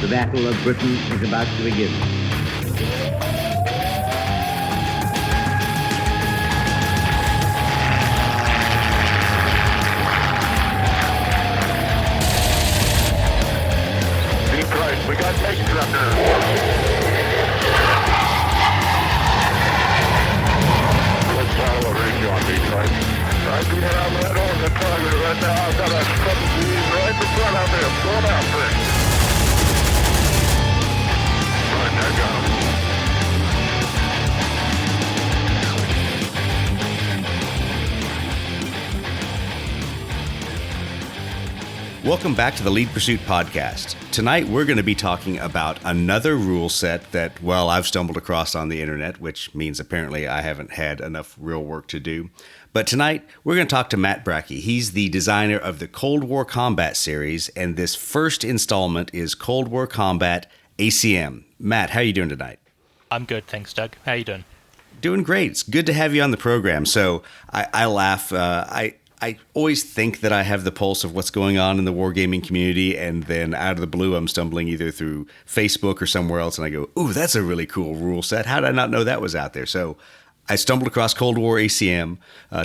The Battle of Britain is about to begin. We got tanks up there. Let's follow a range on Detroit. I do not have that on the target right now. I've got a couple of these right in front of me. I'm going after it. Right, I got him. Welcome back to the Lead Pursuit podcast. Tonight, we're going to be talking about another rule set that, well, I've stumbled across on the internet, which means apparently I haven't had enough real work to do. But tonight, we're going to talk to Matt Brackey. He's the designer of the Cold War Combat series, and this first installment is Cold War Combat ACM. Matt, how are you doing tonight? I'm good, thanks, Doug. How are you doing? Doing great. It's good to have you on the program. So I laugh. I always think that I have the pulse of what's going on in the wargaming community, and then out of the blue, I'm stumbling either through Facebook or somewhere else, and I go, ooh, that's a really cool rule set. How did I not know that was out there? So I stumbled across Cold War ACM,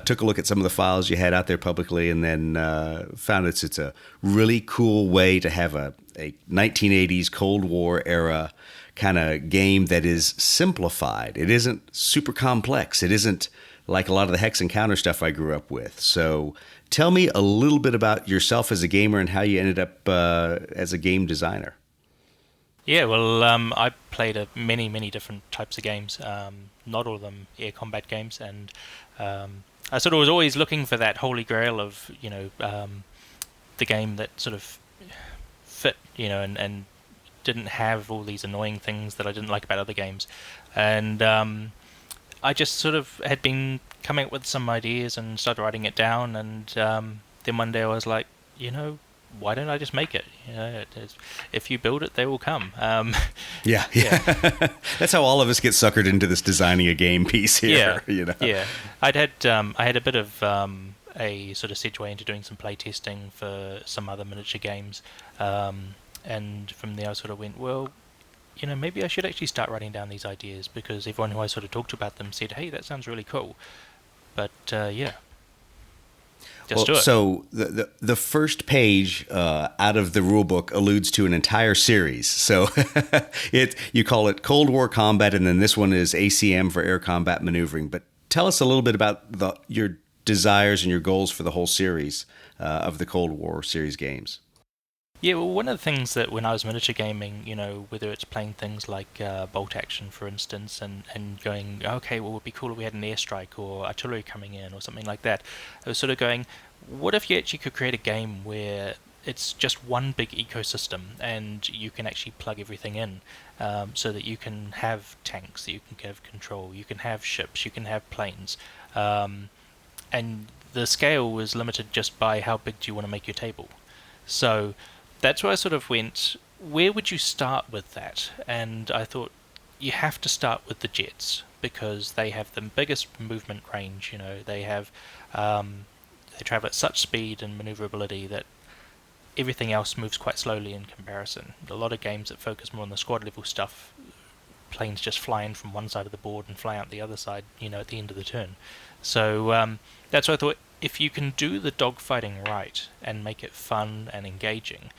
took a look at some of the files you had out there publicly, and then found it's a really cool way to have a 1980s Cold War era kind of game that is simplified. It isn't super complex. It isn't like a lot of the hex and counter stuff I grew up with. So tell me a little bit about yourself as a gamer and how you ended up as a game designer. Yeah, well, I played many different types of games, not all of them air combat games, and I sort of was always looking for that holy grail of, the game that sort of fit, and didn't have all these annoying things that I didn't like about other games. And I just sort of had been coming up with some ideas and started writing it down, and then one day I was like, why don't I just make it? If you build it, they will come. Yeah. That's how all of us get suckered into this designing a game piece here. Yeah. I had a bit of a sort of segue into doing some play testing for some other miniature games, and from there I sort of went, well, maybe I should actually start writing down these ideas, because everyone who I sort of talked about them said, hey, that sounds really cool. But, just do it. So the first page out of the rule book alludes to an entire series. So you call it Cold War Combat, and then this one is ACM for Air Combat Maneuvering. But tell us a little bit about your desires and your goals for the whole series of the Cold War series games. Yeah, well, one of the things that when I was miniature gaming, whether it's playing things like bolt action, for instance, and going, okay, well, it would be cool if we had an airstrike or artillery coming in or something like that. I was sort of going, what if you actually could create a game where it's just one big ecosystem and you can actually plug everything in, so that you can have tanks, that you can have control, you can have ships, you can have planes, and the scale was limited just by how big do you want to make your table. So that's where I sort of went, where would you start with that? And I thought, you have to start with the jets, because they have the biggest movement range. They have they travel at such speed and maneuverability that everything else moves quite slowly in comparison. A lot of games that focus more on the squad level stuff, planes just fly in from one side of the board and fly out the other side, at the end of the turn. So that's why I thought, if you can do the dogfighting right and make it fun and engaging,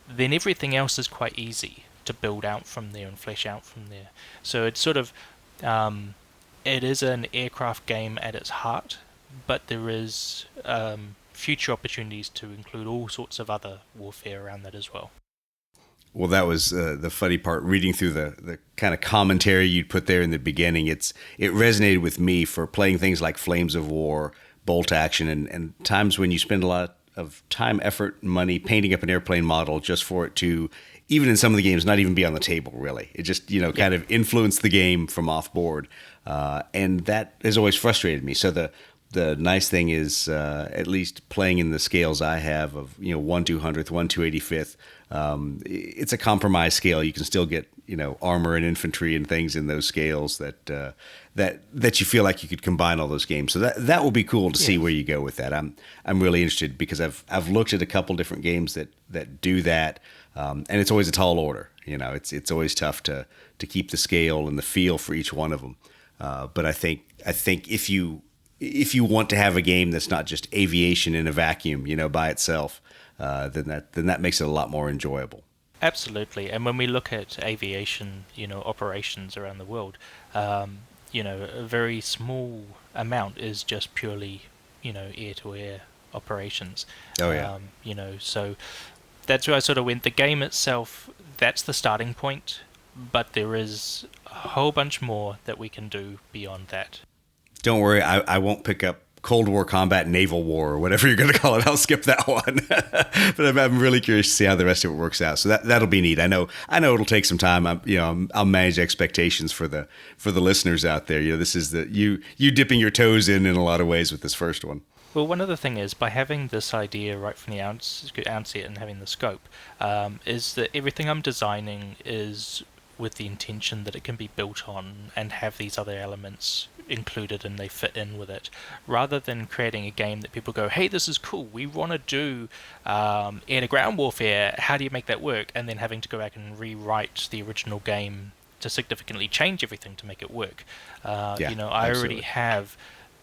then everything else is quite easy to build out from there and flesh out from there. So it's sort of, it is an aircraft game at its heart, but there is future opportunities to include all sorts of other warfare around that as well. Well, that was the funny part, reading through the kind of commentary you'd put there in the beginning. It resonated with me for playing things like Flames of War, bolt action, and times when you spend a lot of time, effort, and money painting up an airplane model just for it to, even in some of the games, not even be on the table, really. It just, kind of influenced the game from off board. And that has always frustrated me. So the nice thing is, at least playing in the scales I have of, 1/200th, 1/285th, it's a compromise scale. You can still get, armor and infantry and things in those scales that you feel like you could combine all those games. So that will be cool to see where you go with that. I'm really interested, because I've looked at a couple different games that do that, and it's always a tall order. It's always tough to keep the scale and the feel for each one of them. But I think if you want to have a game that's not just aviation in a vacuum, by itself, then that makes it a lot more enjoyable. Absolutely. And when we look at aviation, operations around the world, a very small amount is just purely, air-to-air operations. Oh, yeah. So that's where I sort of went. The game itself, that's the starting point, but there is a whole bunch more that we can do beyond that. Don't worry, I won't pick up Cold War combat, naval war, or whatever you're going to call it. I'll skip that one. But I'm really curious to see how the rest of it works out. So that'll be neat. I know it'll take some time. I'll manage expectations for the listeners out there. This is you dipping your toes in a lot of ways with this first one. Well, one other thing is, by having this idea right from the outset and having the scope, is that everything I'm designing is with the intention that it can be built on and have these other elements included and they fit in with it, rather than creating a game that people go, hey, this is cool, we want to do air-to-ground warfare, how do you make that work? And then having to go back and rewrite the original game to significantly change everything to make it work. I already have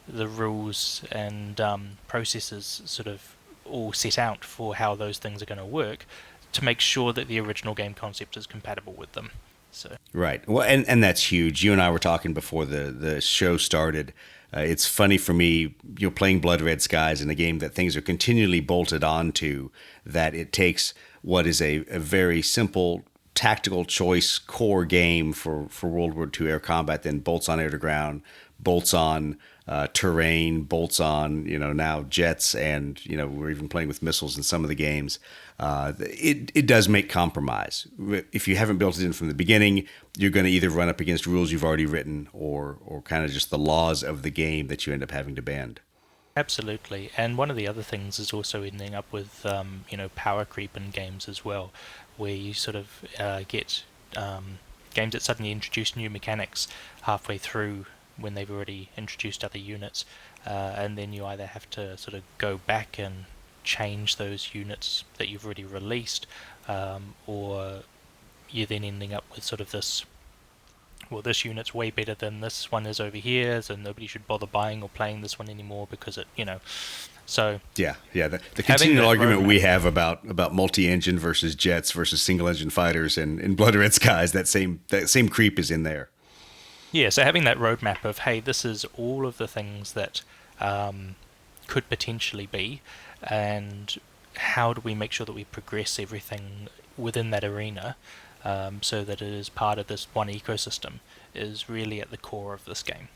the rules and processes sort of all set out for how those things are going to work to make sure that the original game concept is compatible with them. So. Right. Well, and that's huge. You and I were talking before the show started. It's funny for me, playing Blood Red Skies in a game that things are continually bolted onto, that it takes what is a very simple tactical choice core game for World War II air combat, then bolts on air to ground, bolts on terrain, bolts on, now jets, and, we're even playing with missiles in some of the games. It does make compromise. If you haven't built it in from the beginning, you're going to either run up against rules you've already written or kind of just the laws of the game that you end up having to bend. Absolutely. And one of the other things is also ending up with, power creep in games as well, where you sort of get games that suddenly introduce new mechanics halfway through when they've already introduced other units, and then you either have to sort of go back and change those units that you've already released, or you're then ending up with sort of this, well, this unit's way better than this one is over here, so nobody should bother buying or playing this one anymore because it, so... Yeah. The continual argument we have about multi-engine versus jets versus single-engine fighters in Blood Red Skies, that same creep is in there. Yeah, so having that roadmap of, hey, this is all of the things that could potentially be, and how do we make sure that we progress everything within that arena so that it is part of this one ecosystem, is really at the core of this game.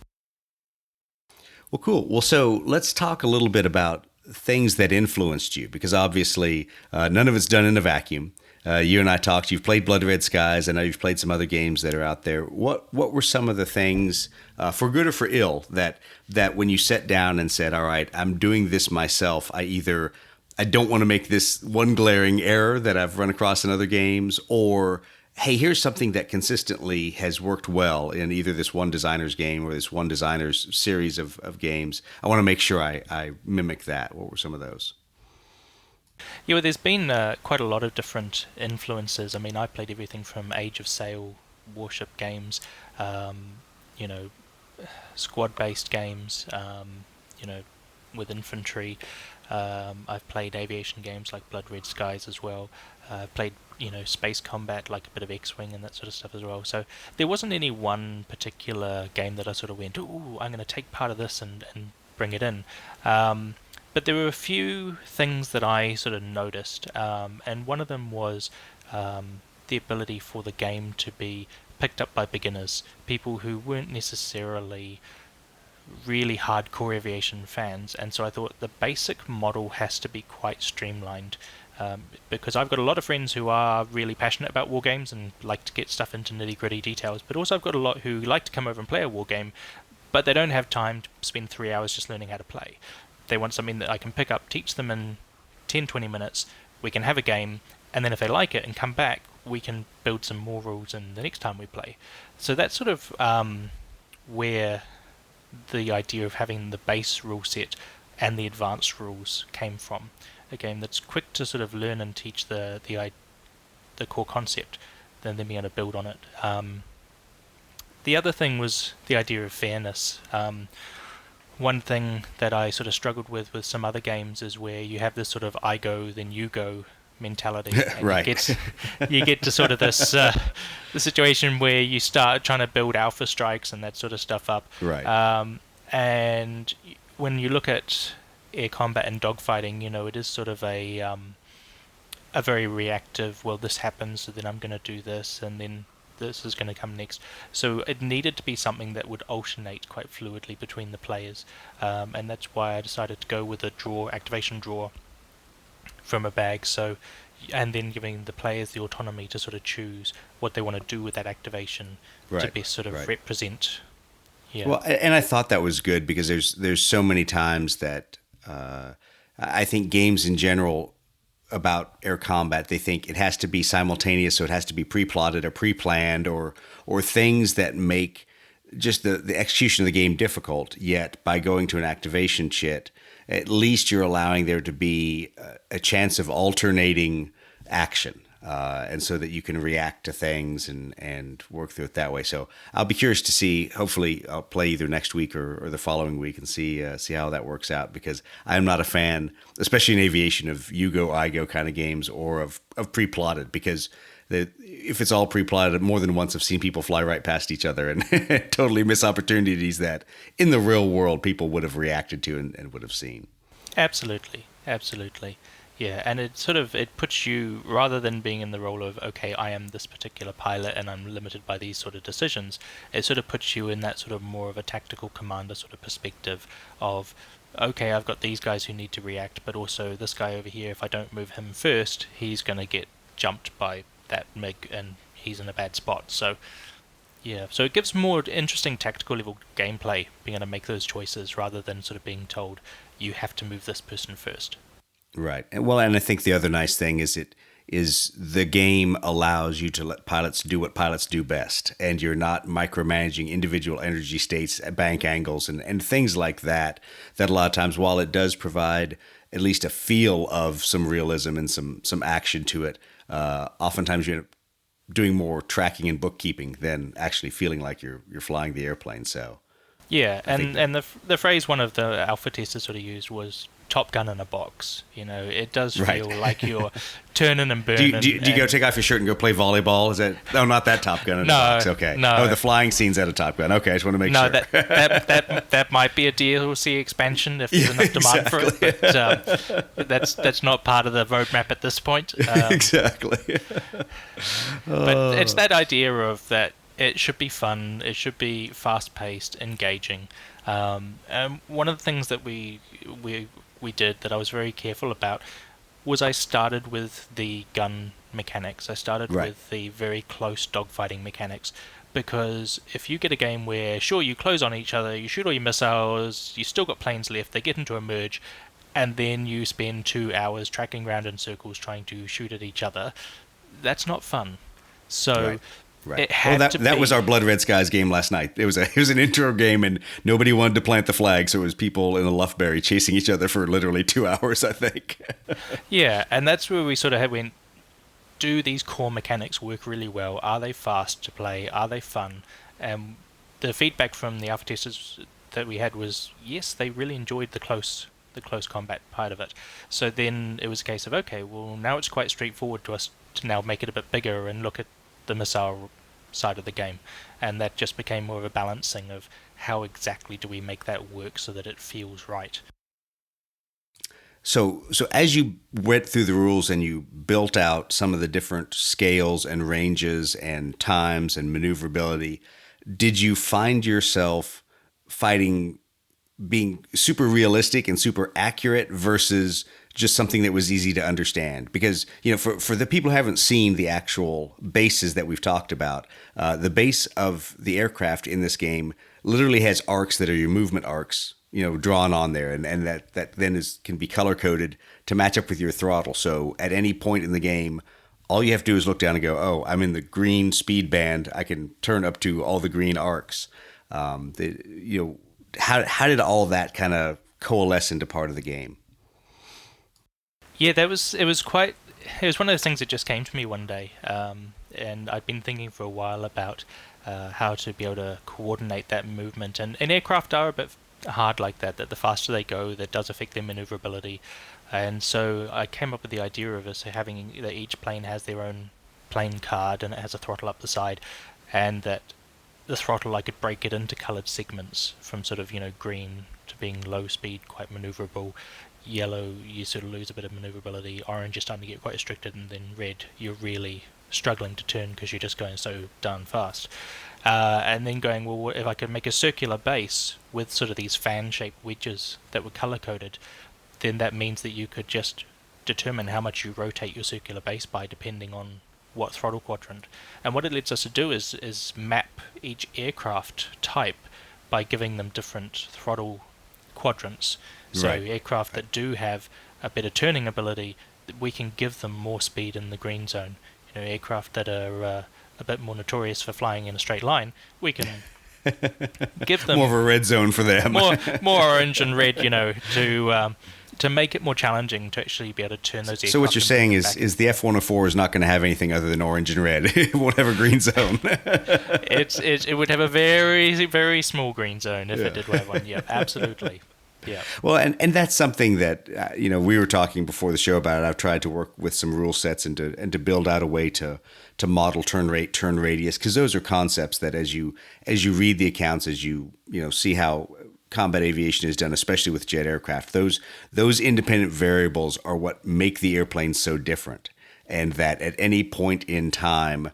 Well, cool. Well, so let's talk a little bit about things that influenced you, because obviously none of it's done in a vacuum. You and I talked, you've played Blood Red Skies. I know you've played some other games that are out there. What were some of the things, for good or for ill, that when you sat down and said, all right, I'm doing this myself, I don't want to make this one glaring error that I've run across in other games, or, hey, here's something that consistently has worked well in either this one designer's game or this one designer's series of games. I want to make sure I mimic that. What were some of those? Yeah, well, there's been quite a lot of different influences. I mean, I played everything from Age of Sail warship games, squad-based games, with infantry. I've played aviation games like Blood Red Skies as well. I've played, space combat, like a bit of X-Wing and that sort of stuff as well. So there wasn't any one particular game that I sort of went, ooh, I'm going to take part of this and bring it in. But there were a few things that I sort of noticed, and one of them was the ability for the game to be picked up by beginners, people who weren't necessarily really hardcore aviation fans. And so I thought the basic model has to be quite streamlined, because I've got a lot of friends who are really passionate about war games and like to get stuff into nitty-gritty details, but also I've got a lot who like to come over and play a war game, but they don't have time to spend 3 hours just learning how to play. They want something that I can pick up, teach them in 10-20 minutes, we can have a game, and then if they like it and come back, we can build some more rules in the next time we play. So that's sort of where the idea of having the base rule set and the advanced rules came from. A game that's quick to sort of learn and teach the core concept, then being able to build on it. The other thing was the idea of fairness. One thing that I sort of struggled with some other games is where you have this sort of I go then you go mentality. And Right. you get to sort of this the situation where you start trying to build alpha strikes and that sort of stuff up. Right. And when you look at air combat and dogfighting, it is sort of a very reactive. Well, this happens, so then I'm going to do this, and then this is going to come next. So it needed to be something that would alternate quite fluidly between the players, and that's why I decided to go with a activation draw from a bag. So, and then giving the players the autonomy to sort of choose what they want to do with that activation to best sort of represent. Yeah. Well, and I thought that was good because there's so many times that I think games in general about air combat, they think it has to be simultaneous, so it has to be pre-plotted or pre-planned or things that make just the execution of the game difficult. Yet by going to an activation chit, at least you're allowing there to be a chance of alternating action. And so that you can react to things and work through it that way. So I'll be curious to see. Hopefully, I'll play either next week or the following week and see how that works out. Because I'm not a fan, especially in aviation, of you go I go kind of games or of pre-plotted. Because if it's all pre-plotted, more than once I've seen people fly right past each other and totally miss opportunities that in the real world people would have reacted to and would have seen. Absolutely. Yeah, and it puts you, rather than being in the role of, okay, I am this particular pilot and I'm limited by these sort of decisions, it sort of puts you in that sort of more of a tactical commander sort of perspective of, okay, I've got these guys who need to react, but also this guy over here, if I don't move him first, he's going to get jumped by that MiG and he's in a bad spot. So, yeah, so it gives more interesting tactical level gameplay, being able to make those choices rather than sort of being told, you have to move this person first. Right. And I think the other nice thing is the game allows you to let pilots do what pilots do best, and you're not micromanaging individual energy states, bank angles, and things like that. That a lot of times, while it does provide at least a feel of some realism and some action to it, oftentimes you end up doing more tracking and bookkeeping than actually feeling like you're flying the airplane. So. Yeah, and the phrase one of the alpha testers sort of used was Top Gun in a box. It does feel like you're turning and burning. Do you go take off your shirt and go play volleyball? Is that not that Top Gun in a box? Okay. No. Oh, the flying scene's at a Top Gun. Okay, I just want to make sure. No, that might be a DLC expansion if there's enough demand for it, but that's not part of the roadmap at this point. Exactly. But it's that idea of that. It should be fun. It should be fast-paced, engaging. And one of the things that we did that I was very careful about was I started with the gun mechanics. I started with the very close dogfighting mechanics, because if you get a game where, sure, you close on each other, you shoot all your missiles, you still got planes left, they get into a merge, and then you spend 2 hours tracking around in circles trying to shoot at each other, that's not fun. So. Right. It had that was our Blood Red Skies game last night. It was an intro game, and nobody wanted to plant the flag, so it was people in a Luftberry chasing each other for literally 2 hours, I think. Yeah, and that's where we sort of went, do these core mechanics work really well? Are they fast to play? Are they fun? And the feedback from the alpha testers that we had was, yes, they really enjoyed the close combat part of it. So then it was a case of, okay, well, now it's quite straightforward to us to now make it a bit bigger and look at the missile side of the game, and that just became more of a balancing of how exactly do we make that work so that it feels right. So as you went through the rules and you built out some of the different scales and ranges and times and maneuverability, did you find yourself fighting being super realistic and super accurate versus just something that was easy to understand? Because, for the people who haven't seen the actual bases that we've talked about, the base of the aircraft in this game literally has arcs that are your movement arcs, drawn on there. And that then can be color coded to match up with your throttle. So at any point in the game, all you have to do is look down and go, oh, I'm in the green speed band. I can turn up to all the green arcs. How did all that kind of coalesce into part of the game? Yeah, it was quite it was one of those things that just came to me one day, and I'd been thinking for a while about how to be able to coordinate that movement. And aircraft are a bit hard like that. That the faster they go, that does affect their maneuverability. And so I came up with the idea of us having that each plane has their own plane card and it has a throttle up the side, and that the throttle I could break it into coloured segments from sort of green to being low speed, quite manoeuvrable. Yellow, you sort of lose a bit of maneuverability. Orange, you're starting to get quite restricted, and then red, you're really struggling to turn because you're just going so darn fast. And then going, well, if I could make a circular base with sort of these fan-shaped wedges that were color-coded, then that means that you could just determine how much you rotate your circular base by depending on what throttle quadrant. And what it lets us to do is map each aircraft type by giving them different throttle quadrants. So Right. aircraft that do have a better turning ability, we can give them more speed in the green zone. Aircraft that are a bit more notorious for flying in a straight line, we can give them More of a red zone for them. more orange and red, to make it more challenging to actually be able to turn those aircraft. So what you're and saying bring them is the F-104 is not going to have anything other than orange and red. It won't have a green zone. back. It would have a very, very small green zone if it did have one. Yeah, absolutely. Yeah. Well, and that's something that we were talking before the show about it. I've tried to work with some rule sets and to build out a way to model turn rate, turn radius, because those are concepts that as you read the accounts, as you see how combat aviation is done, especially with jet aircraft, those independent variables are what make the airplane so different, and that at any point in time,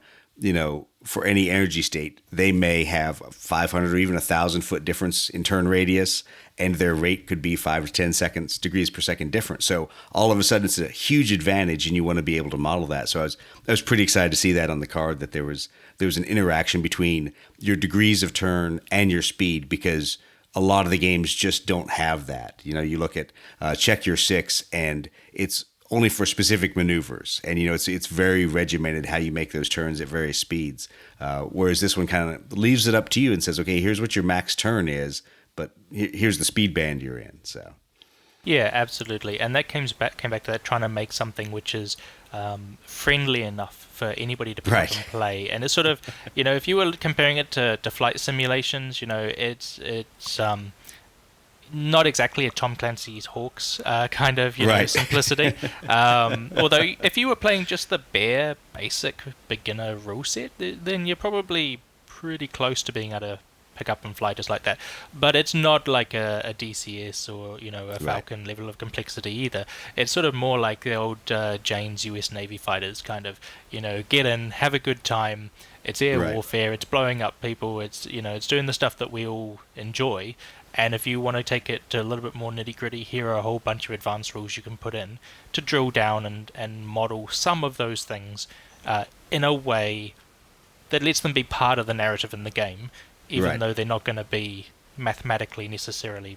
for any energy state, they may have a 500 or even 1,000 foot difference in turn radius, and their rate could be 5 to 10 degrees per second different. So all of a sudden, it's a huge advantage, and you want to be able to model that. So I was pretty excited to see that on the card, that there was an interaction between your degrees of turn and your speed, because a lot of the games just don't have that. You look at Check Your Six, and it's only for specific maneuvers, and it's very regimented how you make those turns at various speeds. Whereas this one kind of leaves it up to you and says, okay, here's what your max turn is, but here's the speed band you're in. So Yeah, absolutely. And that came back to that, trying to make something which is friendly enough for anybody to pick up Right. and play. And it's sort of, if you were comparing it to flight simulations, it's not exactly a Tom Clancy's Hawks kind of Right. simplicity. Although if you were playing just the bare basic beginner rule set, then you're probably pretty close to being able to pick up and fly just like that. But it's not like a DCS or a Falcon level of complexity either. It's sort of more like the old Jane's US Navy fighters kind of, get in, have a good time. It's air Right. warfare. It's blowing up people. It's it's doing the stuff that we all enjoy. And if you want to take it to a little bit more nitty gritty, here are a whole bunch of advanced rules you can put in to drill down and model some of those things in a way that lets them be part of the narrative in the game, even Right. though they're not going to be mathematically necessarily,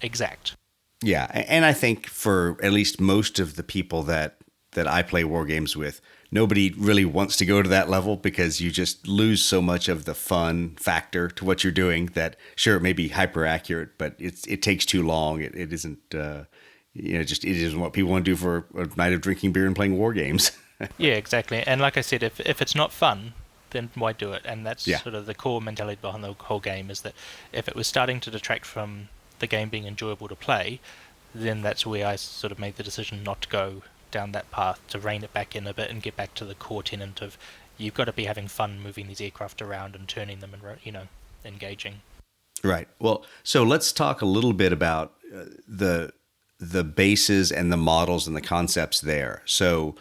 exact. Yeah, and I think for at least most of the people that I play war games with, nobody really wants to go to that level, because you just lose so much of the fun factor to what you're doing. That sure, it may be hyper accurate, but it takes too long. It isn't it isn't what people want to do for a night of drinking beer and playing war games. Yeah, exactly. And like I said, if it's not fun, then why do it? And that's Yeah. sort of the core mentality behind the whole game, is that if it was starting to detract from the game being enjoyable to play, then that's where I sort of made the decision not to go down that path, to rein it back in a bit and get back to the core tenet of you've got to be having fun moving these aircraft around and turning them and engaging. Right. Well, so let's talk a little bit about the bases and the models and the concepts there. So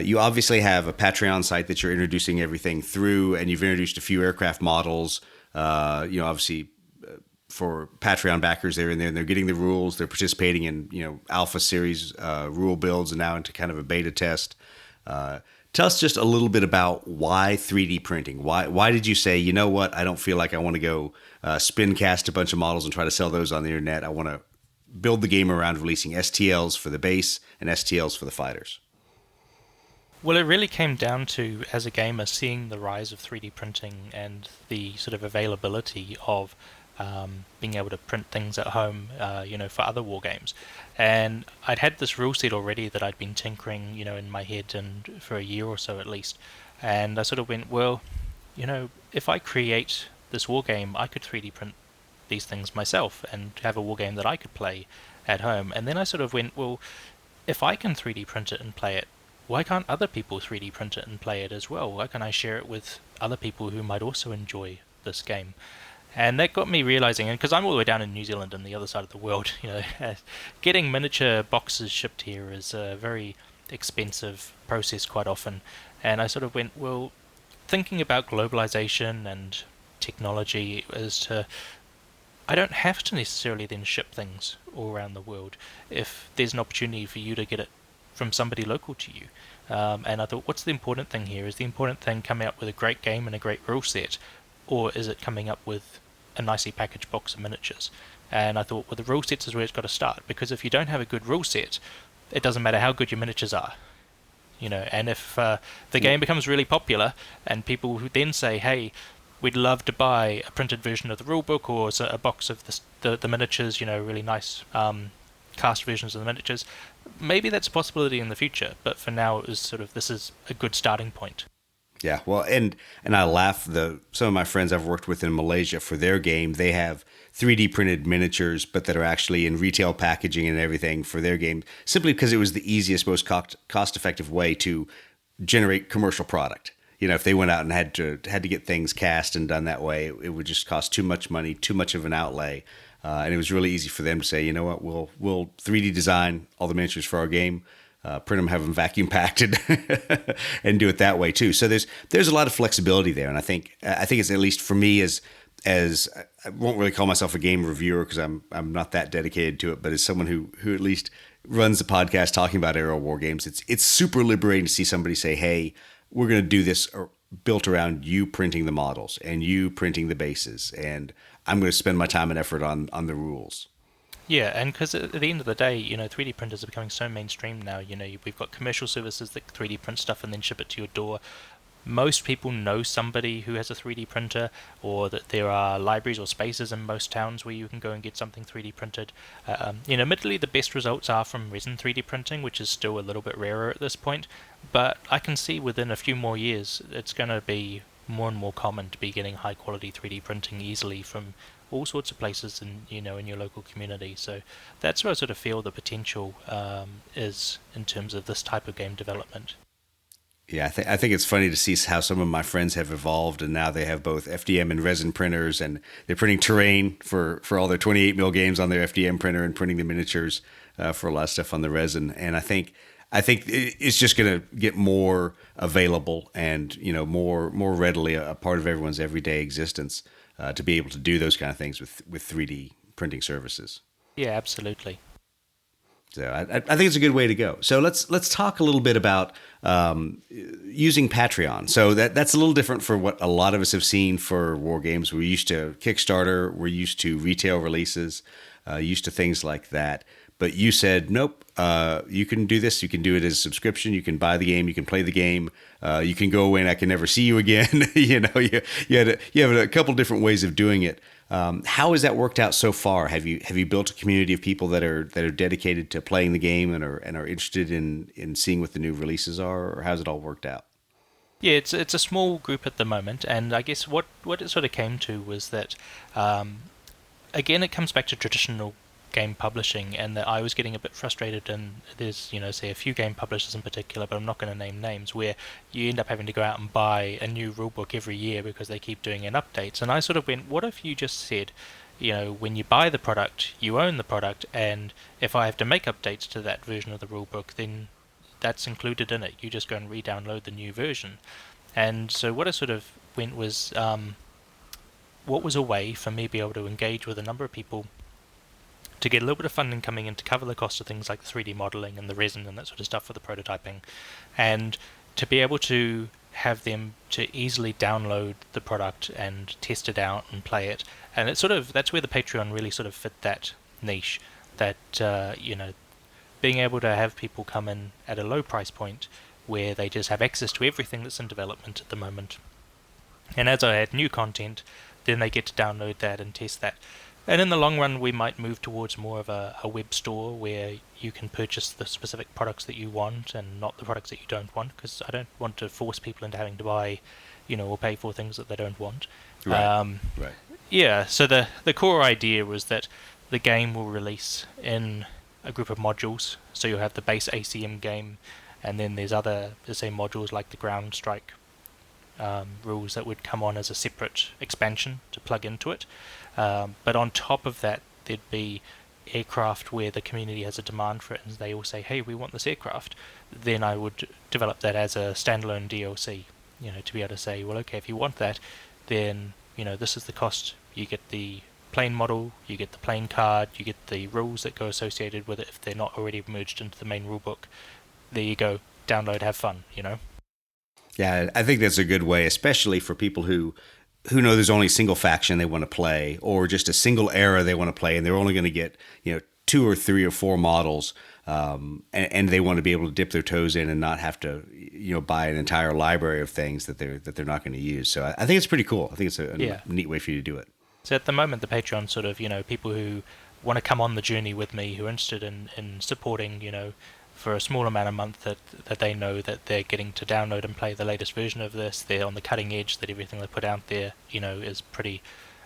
you obviously have a Patreon site that you're introducing everything through, and you've introduced a few aircraft models. Obviously for Patreon backers, they're in there and they're getting the rules. They're participating in Alpha Series rule builds, and now into kind of a beta test. Tell us just a little bit about why 3D printing. Why did you say, you know what, I don't feel like I want to go spin cast a bunch of models and try to sell those on the internet. I want to build the game around releasing STLs for the base and STLs for the fighters. Well, it really came down to, as a gamer, seeing the rise of 3D printing and the sort of availability of being able to print things at home, for other war games. And I'd had this rule set already that I'd been tinkering, in my head and for a year or so at least. And I sort of went, well, if I create this war game, I could 3D print these things myself and have a war game that I could play at home. And then I sort of went, well, if I can 3D print it and play it, why can't other people 3D print it and play it as well? Why can't I share it with other people who might also enjoy this game? And that got me realizing, and because I'm all the way down in New Zealand on the other side of the world, getting miniature boxes shipped here is a very expensive process quite often. And I sort of went, well, thinking about globalization and technology as to, I don't have to necessarily then ship things all around the world if there's an opportunity for you to get it from somebody local to you. And I thought, what's the important thing here? Is the important thing coming up with a great game and a great rule set, or is it coming up with a nicely packaged box of miniatures? And I thought, well, the rule sets is where it's got to start, because if you don't have a good rule set, it doesn't matter how good your miniatures are. And if the game becomes really popular and people who then say, hey, we'd love to buy a printed version of the rulebook or a box of the miniatures, really nice cast versions of the miniatures, maybe that's a possibility in the future. But for now, it was sort of, this is a good starting point. Yeah, well, and I laugh. Some of my friends I've worked with in Malaysia, for their game, they have 3D printed miniatures, but that are actually in retail packaging and everything for their game, simply because it was the easiest, most cost effective way to generate commercial product. If they went out and had to get things cast and done that way, it would just cost too much money, too much of an outlay, and it was really easy for them to say, you know what, we'll 3D design all the miniatures for our game. Print them, have them vacuum packed, and do it that way too. So there's a lot of flexibility there, and I think it's, at least for me, as I won't really call myself a game reviewer because I'm not that dedicated to it, but as someone who at least runs the podcast talking about aero war games, it's super liberating to see somebody say, hey, we're going to do this built around you printing the models and you printing the bases, and I'm going to spend my time and effort on the rules. Yeah, and because at the end of the day, 3D printers are becoming so mainstream now. We've got commercial services that 3D print stuff and then ship it to your door. Most people know somebody who has a 3D printer, or that there are libraries or spaces in most towns where you can go and get something 3D printed. Admittedly, the best results are from resin 3D printing, which is still a little bit rarer at this point. But I can see within a few more years, it's going to be more and more common to be getting high quality 3D printing easily from all sorts of places in your local community. So that's where I sort of feel the potential is in terms of this type of game development. Yeah, I think it's funny to see how some of my friends have evolved, and now they have both FDM and resin printers, and they're printing terrain for all their 28 mil games on their FDM printer and printing the miniatures for a lot of stuff on the resin. And I think it's just going to get more available and more readily a part of everyone's everyday existence to be able to do those kind of things with 3D printing services. Yeah, absolutely. So I think it's a good way to go. So let's talk a little bit about using Patreon. So that's a little different for what a lot of us have seen for war games. We're used to Kickstarter, we're used to retail releases, used to things like that. But you said, nope, you can do this. You can do it as a subscription. You can buy the game. You can play the game. You can go away and I can never see you again. you have a couple different ways of doing it. How has that worked out so far? Have you built a community of people that are dedicated to playing the game and are interested in seeing what the new releases are, or how's it all worked out? Yeah, it's a small group at the moment, and I guess what it sort of came to was that, again, it comes back to traditional game publishing, and that I was getting a bit frustrated, and there's say a few game publishers in particular, but I'm not going to name names, where you end up having to go out and buy a new rulebook every year because they keep doing updates. And I sort of went, what if you just said, when you buy the product, you own the product, and if I have to make updates to that version of the rulebook, then that's included in it. You just go and re-download the new version. And so what I sort of went was, what was a way for me to be able to engage with a number of people to get a little bit of funding coming in to cover the cost of things like the 3D modeling and the resin and that sort of stuff for the prototyping, and to be able to have them to easily download the product and test it out and play it. And it's that's where the Patreon really sort of fit that niche, that being able to have people come in at a low price point where they just have access to everything that's in development at the moment. And as I had new content, then they get to download that and test that. And in the long run, we might move towards more of a web store where you can purchase the specific products that you want and not the products that you don't want, because I don't want to force people into having to buy, or pay for things that they don't want. Right. Right. Yeah, so the core idea was that the game will release in a group of modules. So you'll have the base ACM game, and then there's other, say, modules like the ground strike rules that would come on as a separate expansion to plug into it. But on top of that, there'd be aircraft where the community has a demand for it, and they all say, hey, we want this aircraft. Then I would develop that as a standalone DLC, to be able to say, well, okay, if you want that, then, this is the cost. You get the plane model, you get the plane card, you get the rules that go associated with it if they're not already merged into the main rulebook. There you go. Download, have fun, Yeah, I think that's a good way, especially for people who know there's only a single faction they want to play, or just a single era they want to play, and they're only going to get 2 or 3 or 4 models, and they want to be able to dip their toes in and not have to buy an entire library of things that they're not going to use. So I think it's pretty cool. I think it's a neat way for you to do it. So at the moment, the Patreon sort of people who want to come on the journey with me, who are interested in supporting for a small amount a month that they know that they're getting to download and play the latest version of this. They're on the cutting edge, that everything they put out there, is pretty,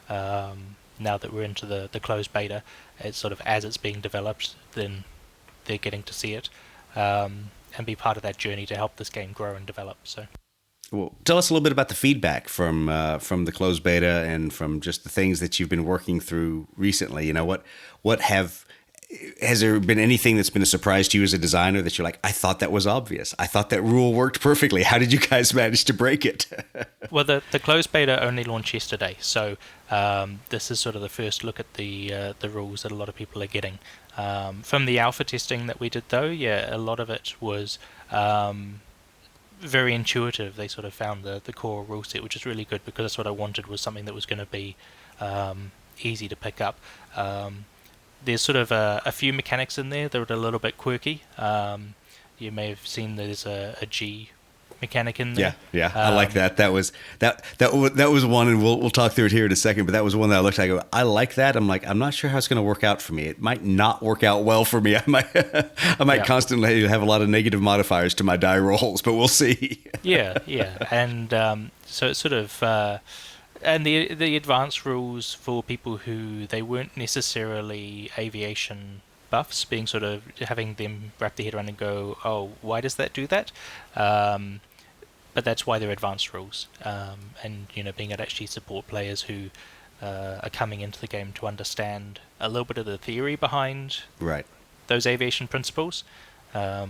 now that we're into the closed beta, it's sort of as it's being developed, then they're getting to see it, and be part of that journey to help this game grow and develop. So, well, tell us a little bit about the feedback from the closed beta and from just the things that you've been working through recently. Has there been anything that's been a surprise to you as a designer that you're like, I thought that was obvious. I thought that rule worked perfectly. How did you guys manage to break it? Well, the closed beta only launched yesterday, so this is sort of the first look at the rules that a lot of people are getting. From the alpha testing that we did, though, a lot of it was very intuitive. They sort of found the core rule set, which is really good, because that's what I wanted, was something that was going to be easy to pick up. There's sort of a few mechanics in there that are a little bit quirky. You may have seen there's a G mechanic in there. Yeah, I like that. That was one, and we'll talk through it here in a second. But that was one that I looked at. I go, I like that. I'm like, I'm not sure how it's going to work out for me. It might not work out well for me. I might constantly have a lot of negative modifiers to my die rolls, but we'll see. yeah, and so it's sort of. And the advanced rules for people who they weren't necessarily aviation buffs, being sort of having them wrap their head around and go, oh, why does that do that? But that's why they're advanced rules, and being able to actually support players who are coming into the game to understand a little bit of the theory behind those aviation principles. Well,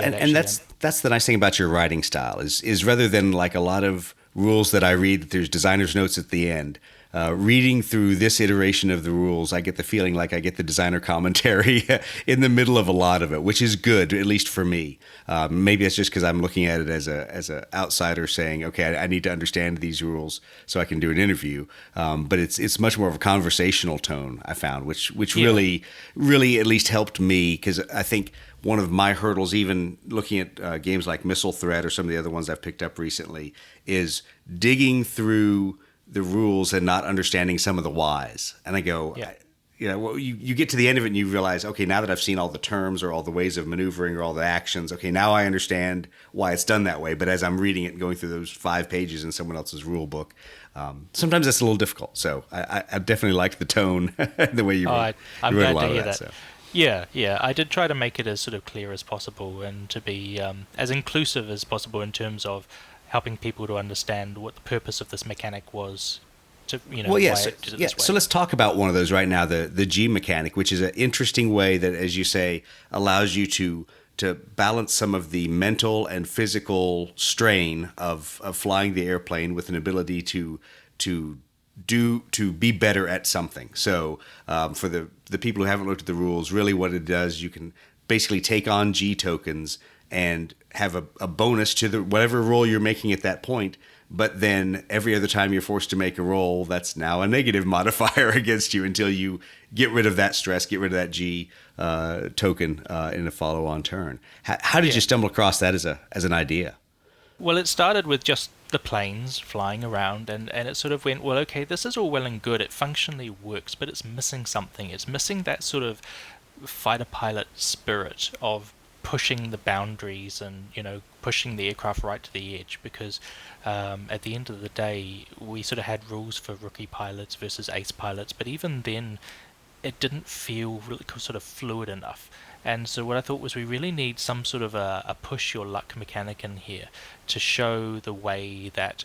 and that's the nice thing about your writing style is rather than like a lot of rules that I read, that there's designer's notes at the end. Reading through this iteration of the rules, I get the feeling like I get the designer commentary in the middle of a lot of it, which is good, at least for me. Maybe it's just because I'm looking at it as a outsider saying, okay, I need to understand these rules so I can do an interview. But it's much more of a conversational tone, I found, which really at least helped me, because I think one of my hurdles, even looking at games like Missile Threat or some of the other ones I've picked up recently, is digging through the rules and not understanding some of the whys. And I go, you get to the end of it and you realize, okay, now that I've seen all the terms or all the ways of maneuvering or all the actions, okay, now I understand why it's done that way. But as I'm reading it and going through those 5 pages in someone else's rule book, sometimes that's a little difficult. So I definitely liked the tone, the way you wrote, I'm you wrote glad a lot to of hear that. that. So. Yeah, I did try to make it as sort of clear as possible, and to be as inclusive as possible in terms of helping people to understand what the purpose of this mechanic was. To, why it did it this way. So let's talk about one of those right now, the G mechanic, which is an interesting way that, as you say, allows you to balance some of the mental and physical strain of flying the airplane with an ability to be better at something. So for the people who haven't looked at the rules, really what it does, you can basically take on G tokens and have a bonus to whatever roll you're making at that point. But then every other time you're forced to make a roll, that's now a negative modifier against you until you get rid of that stress, get rid of that G token in a follow-on turn. How did you stumble across that as an idea? Well, it started with just the planes flying around, and it sort of went, well, okay, this is all well and good, it functionally works, but it's missing something. It's missing that sort of fighter pilot spirit of pushing the boundaries and, pushing the aircraft right to the edge, because at the end of the day, we sort of had rules for rookie pilots versus ace pilots, but even then, it didn't feel really sort of fluid enough. And so what I thought was we really need some sort of a push your luck mechanic in here to show the way that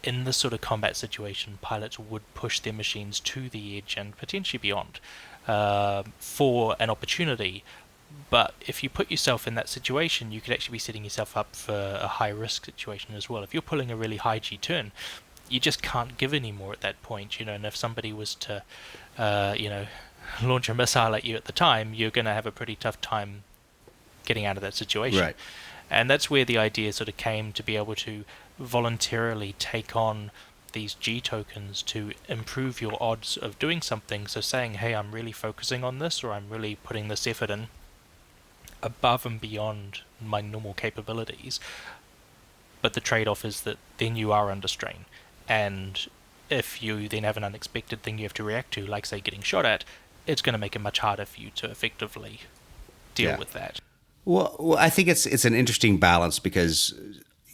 in this sort of combat situation, pilots would push their machines to the edge and potentially beyond for an opportunity. But if you put yourself in that situation, you could actually be setting yourself up for a high risk situation as well. If you're pulling a really high G turn, you just can't give any more at that point, and if somebody was to, launch a missile at you at the time, you're going to have a pretty tough time getting out of that situation. Right. And that's where the idea sort of came, to be able to voluntarily take on these G tokens to improve your odds of doing something. So saying, hey, I'm really focusing on this, or I'm really putting this effort in above and beyond my normal capabilities. But the trade-off is that then you are under strain. And if you then have an unexpected thing you have to react to, like, say, getting shot at, it's going to make it much harder for you to effectively deal with that. Well, I think it's an interesting balance because,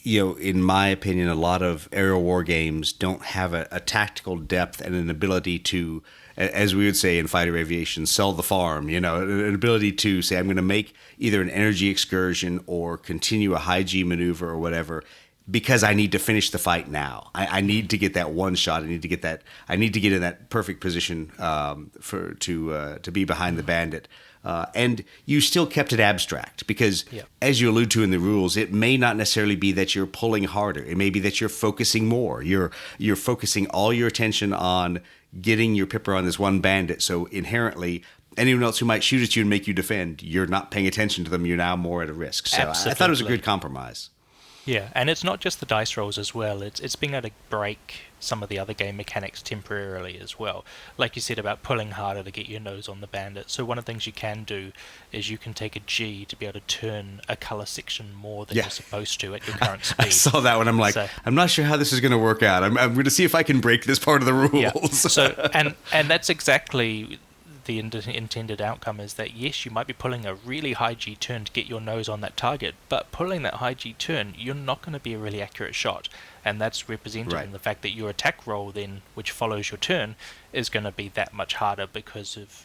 in my opinion, a lot of aerial war games don't have a tactical depth and an ability to, as we would say in fighter aviation, sell the farm, an ability to say, I'm going to make either an energy excursion or continue a high G maneuver or whatever, because I need to finish the fight now. I need to get that one shot. I need to get in that perfect position to be behind the bandit. And you still kept it abstract because, as you allude to in the rules, it may not necessarily be that you're pulling harder. It may be that you're focusing more. You're focusing all your attention on getting your pipper on this one bandit. So inherently, anyone else who might shoot at you and make you defend, you're not paying attention to them. You're now more at a risk. So I thought it was a good compromise. Yeah, and it's not just the dice rolls as well. It's being able to break some of the other game mechanics temporarily as well. Like you said about pulling harder to get your nose on the bandit. So one of the things you can do is you can take a G to be able to turn a color section more than you're supposed to at your current speed. I saw that one. I'm like, I'm not sure how this is going to work out. I'm going to see if I can break this part of the rules. Yeah. So and that's exactly the intended outcome, is that yes, you might be pulling a really high G turn to get your nose on that target, but pulling that high G turn, you're not going to be a really accurate shot, and that's represented in the fact that your attack roll then, which follows your turn, is going to be that much harder because of,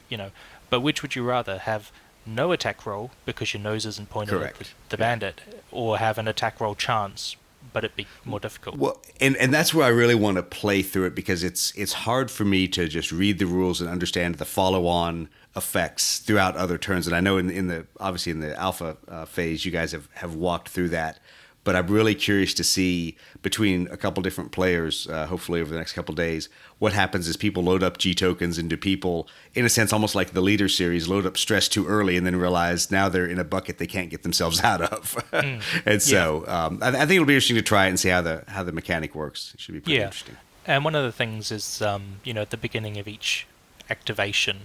but which would you rather have? No attack roll because your nose isn't pointed at the bandit, or have an attack roll chance but it'd be more difficult. Well, and that's where I really want to play through it, because it's hard for me to just read the rules and understand the follow-on effects throughout other turns. And I know in the obviously in the alpha phase, you guys have walked through that. But I'm really curious to see between a couple different players, hopefully over the next couple days, what happens as people load up G tokens into people, in a sense, almost like the Leader series, load up stress too early and then realize now they're in a bucket they can't get themselves out of. And so I think it'll be interesting to try it and see how the mechanic works. It should be pretty interesting. And one of the things is, at the beginning of each activation,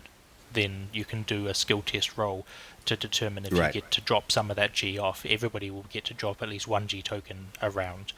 then you can do a skill test roll to determine if you get to drop some of that G off. Everybody will get to drop at least one G token a round.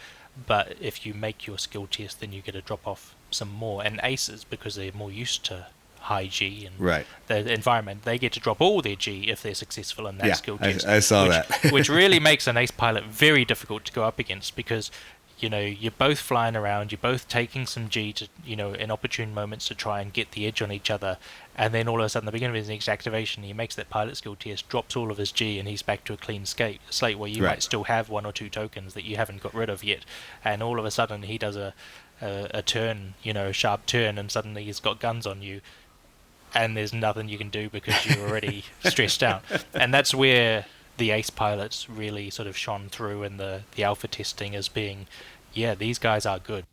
But if you make your skill test, then you get to drop off some more. And aces, because they're more used to high G and the environment, they get to drop all their G if they're successful in that skill test. I saw that. Which really makes an ace pilot very difficult to go up against, because you're both flying around, you're both taking some G to, in opportune moments to try and get the edge on each other, and then all of a sudden, at the beginning of his next activation, he makes that pilot skill test, drops all of his G, and he's back to a clean slate where you might still have one or two tokens that you haven't got rid of yet, and all of a sudden he does a turn, a sharp turn, and suddenly he's got guns on you, and there's nothing you can do because you're already stressed out. And that's where the ace pilots really sort of shone through in the alpha testing as being, these guys are good.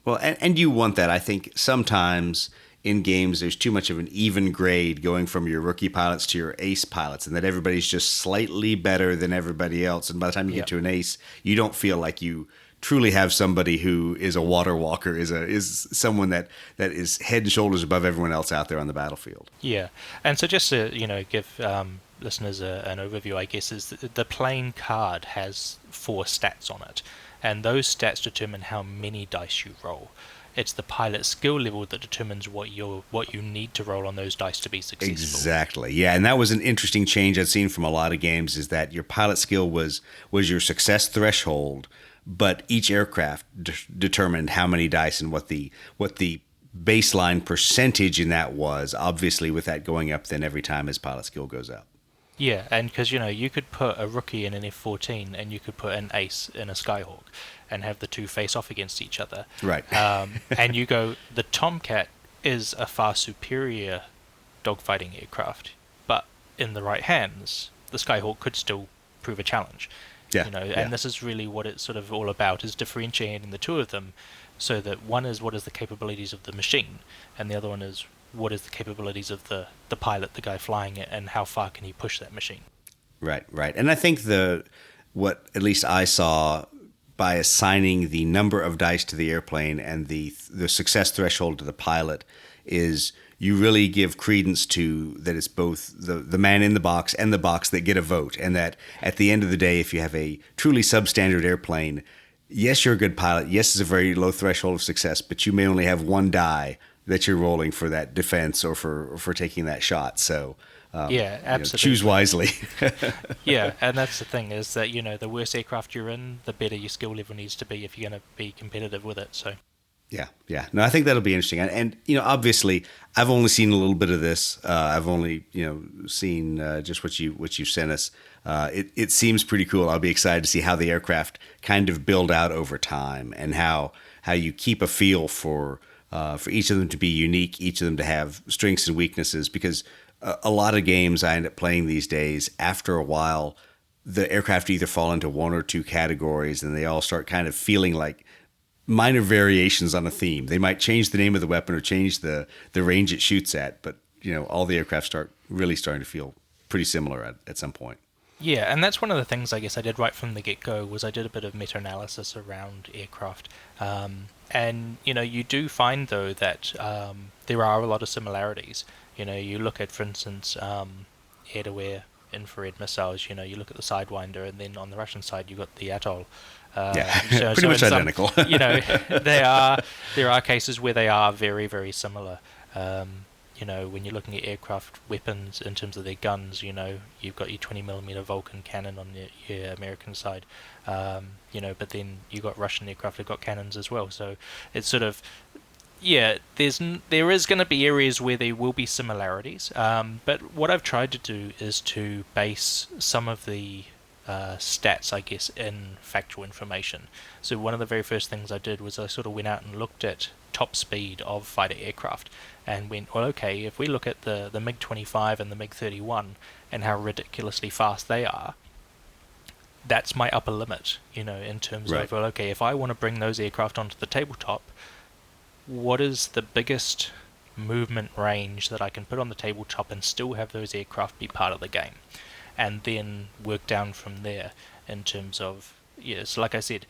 Well, and you want that. I think sometimes in games there's too much of an even grade going from your rookie pilots to your ace pilots, and that everybody's just slightly better than everybody else. And by the time you get to an ace, you don't feel like you truly have somebody who is a water walker, is someone that is head and shoulders above everyone else out there on the battlefield. Yeah, and so just to give listeners an overview, I guess, is that the playing card has 4 stats on it, and those stats determine how many dice you roll. It's the pilot skill level that determines what you need to roll on those dice to be successful. Exactly. Yeah, and that was an interesting change I'd seen from a lot of games, is that your pilot skill was your success threshold, but each aircraft determined how many dice and what the baseline percentage in that was. Obviously, with that going up then every time his pilot skill goes up. Yeah, and because you could put a rookie in an F-14 and you could put an ace in a Skyhawk and have the two face off against each other. Right. And you go, the Tomcat is a far superior dogfighting aircraft, but in the right hands, the Skyhawk could still prove a challenge. Yeah. And this is really what it's sort of all about, is differentiating the two of them, so that one is what is the capabilities of the machine, and the other one is what is the capabilities of the pilot, the guy flying it, and how far can he push that machine. Right. And I think what at least I saw by assigning the number of dice to the airplane and the success threshold to the pilot is you really give credence to that it's both the man in the box and the box that get a vote, and that at the end of the day, if you have a truly substandard airplane, yes, you're a good pilot, yes, it's a very low threshold of success, but you may only have one die that you're rolling for that defense or for taking that shot. So yeah, absolutely. Choose wisely. Yeah, and that's the thing, is that the worse aircraft you're in, the better your skill level needs to be if you're going to be competitive with it. So yeah. No, I think that'll be interesting. And obviously, I've only seen a little bit of this. I've only seen just what you sent us. It seems pretty cool. I'll be excited to see how the aircraft kind of build out over time, and how you keep a feel for each of them to be unique, each of them to have strengths and weaknesses, because a lot of games I end up playing these days, after a while, the aircraft either fall into one or two categories, and they all start kind of feeling like minor variations on a theme. They might change the name of the weapon or change the range it shoots at, but all the aircraft starting to feel pretty similar at some point. Yeah, and that's one of the things I guess I did right from the get-go, was I did a bit of meta-analysis around aircraft. And you do find, though, that there are a lot of similarities. You look at, for instance, air-to-air infrared missiles. You look at the Sidewinder, and then on the Russian side you've got the Atoll. Pretty much identical. There are cases where they are very, very similar. When you're looking at aircraft weapons in terms of their guns, you've got your 20mm Vulcan cannon on your American side, but then you've got Russian aircraft that got cannons as well. So it's sort of, there is going to be areas where there will be similarities, but what I've tried to do is to base some of the stats, I guess, in factual information. So one of the very first things I did was I sort of went out and looked at top speed of fighter aircraft and went, well, okay, if we look at the MiG-25 and the MiG-31 and how ridiculously fast they are, that's my upper limit, in terms right. of, well, okay, if I want to bring those aircraft onto the tabletop, what is the biggest movement range that I can put on the tabletop and still have those aircraft be part of the game? And then work down from there in terms of, so like I said,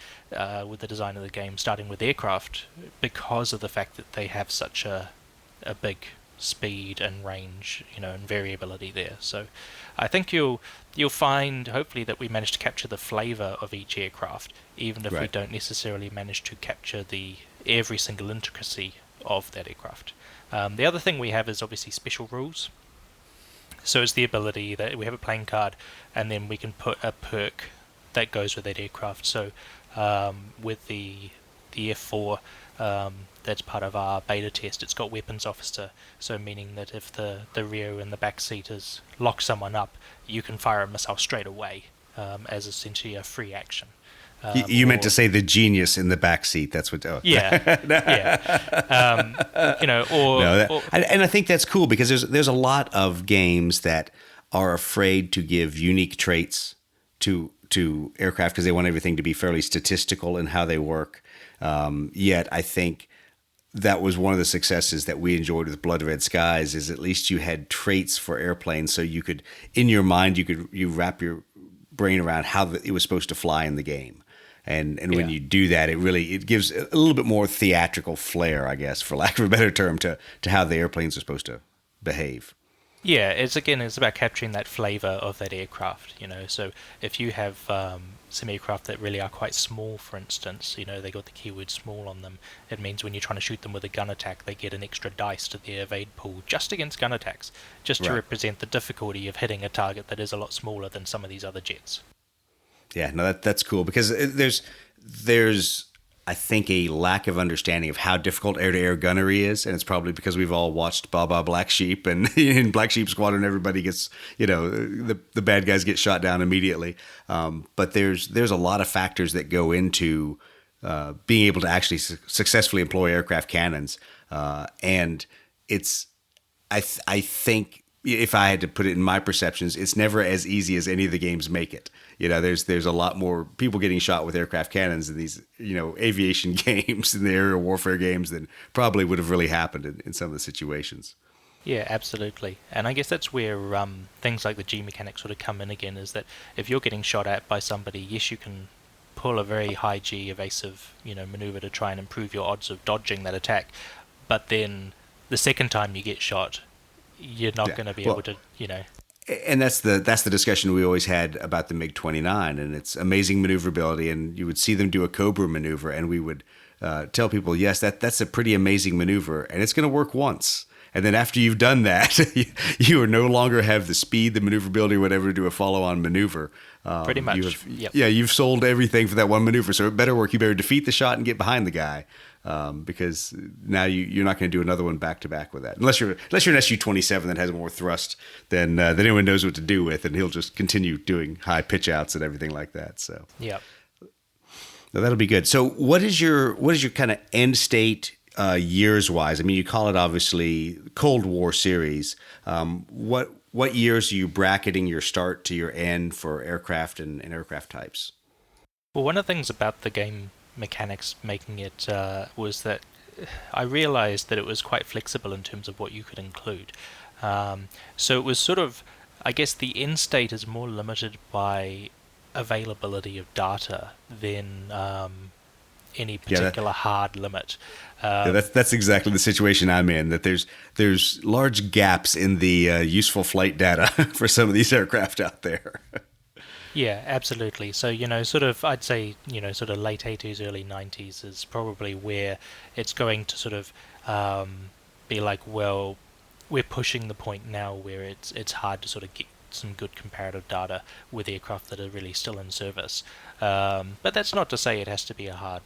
with the design of the game, starting with aircraft, because of the fact that they have such a big speed and range, and variability there. So I think you'll find, hopefully, that we manage to capture the flavor of each aircraft, even if right. we don't necessarily manage to capture every single intricacy of that aircraft. The other thing we have is obviously special rules. So it's the ability that we have a playing card, and then we can put a perk that goes with that aircraft. So with the F4, that's part of our beta test, it's got weapons officer, so meaning that if the rear and the back seaters lock someone up, you can fire a missile straight away, as essentially a free action. You meant to say the genius in the back seat. That's what. Oh. Yeah, and I think that's cool, because there's a lot of games that are afraid to give unique traits to aircraft because they want everything to be fairly statistical in how they work. Yet I think that was one of the successes that we enjoyed with Blood Red Skies, is at least you had traits for airplanes, so you could, in your mind, you wrap your brain around how it was supposed to fly in the game. And when you do that, it gives a little bit more theatrical flair, I guess, for lack of a better term, to how the airplanes are supposed to behave. Yeah, it's about capturing that flavor of that aircraft, you know. So if you have some aircraft that really are quite small, for instance, you know, they got the keyword small on them, it means when you're trying to shoot them with a gun attack, they get an extra dice to their evade pool just against gun attacks, just to Right. represent the difficulty of hitting a target that is a lot smaller than some of these other jets. Yeah, no, that's cool because there's I think a lack of understanding of how difficult air-to-air gunnery is, and it's probably because we've all watched Baba Black Sheep, and in Black Sheep Squadron, everybody gets, you know, the bad guys get shot down immediately. But there's a lot of factors that go into being able to actually successfully employ aircraft cannons, and it's I think if I had to put it in my perceptions, it's never as easy as any of the games make it. You know, there's a lot more people getting shot with aircraft cannons in these, you know, aviation games and the aerial warfare games than probably would have really happened in some of the situations. Yeah, absolutely. And I guess that's where things like the G mechanics sort of come in again, is that if you're getting shot at by somebody, yes, you can pull a very high G evasive, you know, maneuver to try and improve your odds of dodging that attack. But then the second time you get shot, you're not Yeah. going to be Well, able to, you know. and that's the discussion we always had about the MiG-29 and its amazing maneuverability. And you would see them do a Cobra maneuver, and we would tell people, yes, that's a pretty amazing maneuver, and it's going to work once. And then after you've done that, you are no longer have the speed, the maneuverability, whatever, to do a follow-on maneuver. Pretty much. Yep. Yeah, you've sold everything for that one maneuver. So it better work. You better defeat the shot and get behind the guy, because now you're not going to do another one back to back with that. Unless you're an SU-27 that has more thrust than anyone knows what to do with, and he'll just continue doing high pitch outs and everything like that. So Yep. no, that'll be good. So what is your kind of end state years wise? I mean, you call it obviously Cold War series. What years are you bracketing your start to your end for aircraft and aircraft types? Well, one of the things about the game mechanics making it was that I realized that it was quite flexible in terms of what you could include. So it was sort of, I guess the end state is more limited by availability of data than any particular hard limit. Yeah, that's exactly the situation I'm in. That there's large gaps in the useful flight data for some of these aircraft out there. Yeah, absolutely. So, you know, sort of, I'd say, you know, sort of late 80s, early 90s is probably where it's going to sort of be like, well, we're pushing the point now where it's hard to sort of get some good comparative data with aircraft that are really still in service. But that's not to say it has to be a hard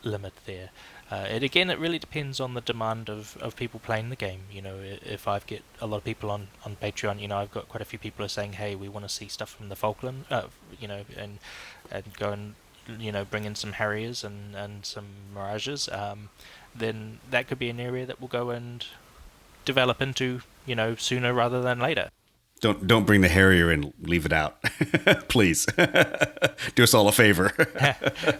limit there. It really depends on the demand of people playing the game. You know, if I've get a lot of people on Patreon, you know, I've got quite a few people who are saying, hey, we want to see stuff from the Falkland, you know, and go and, you know, bring in some Harriers and some Mirages, then that could be an area that will go and develop into, you know, sooner rather than later. Don't bring the Harrier in. Leave it out, please. Do us all a favor.